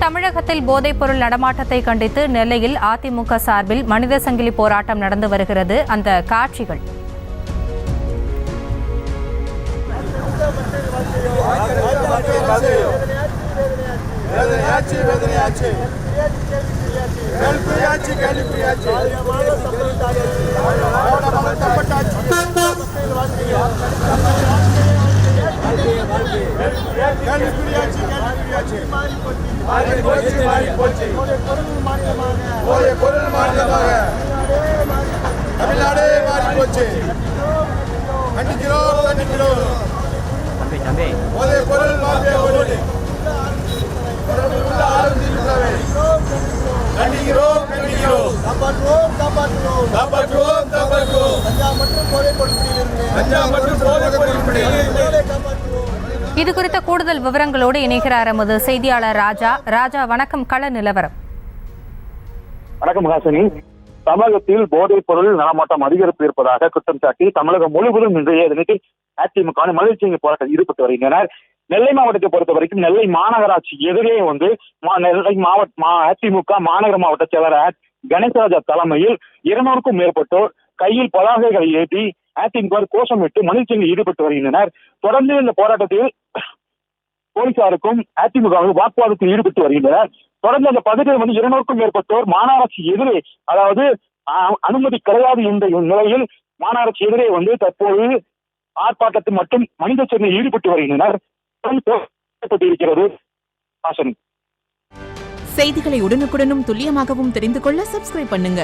தமிழகத்தில் போதைப்பொருள் நடமாட்டத்தை கண்டித்து நெல்லையில் அதிமுக சார்பில் மனித சங்கிலி போராட்டம் நடந்து வருகிறது. அந்த காட்சிகள். இது குறித்த கூடுதல் விவரங்களோடு இணைகிறார் எமது செய்தியாளர் ராஜா. ராஜா, வணக்கம். கள நிலவரம். வணக்கம் ஹாசினி. தமிழகத்தில் போதைப் பொருள் நடமாட்டம் அதிகரிப்பு இருப்பதாக குற்றம் சாட்டி தமிழகம் முழுவதும் இன்றைய தினத்தில் அதிமுக மனித சங்கிலி போராட்டம் ஈடுபட்டு வருகின்றனர். நெல்லை மாவட்டத்தை பொறுத்த வரைக்கும் நெல்லை மாநகராட்சி எதிரே நெல்லை அதிமுக மாநகர மாவட்ட செயலர் கணேசராஜா தலைமையில் 200க்கும் மேற்பட்டோர் கையில் பதாகைகளை ஏற்றி அதிமுக கோஷமிட்டு மனித சங்கிலியில் ஈடுபட்டு வருகின்றனர். தொடர்ந்து இந்த போராட்டத்தில் போலீசாருக்கும் அதிமுகவுக்கும் வாக்குவாதத்தில் ஈடுபட்டு வருகின்றனர். தொடர்ந்து அந்த பகுதியில் 200க்கும் மேற்பட்டோர் மாநகராட்சி எதிரே, அதாவது அனுமதி கிடையாது என்ற நிலையில் மாநகராட்சி எதிரே தற்போது ஆர்ப்பாட்டத்தில் மட்டும் மனித சங்கிலியில் ஈடுபட்டு வருகின்றனர். இருக்கிறது. செய்திகளை உடனுக்குடனும் துல்லியமாகவும் தெரிந்து கொள்ள சப்ஸ்கிரைப் பண்ணுங்க.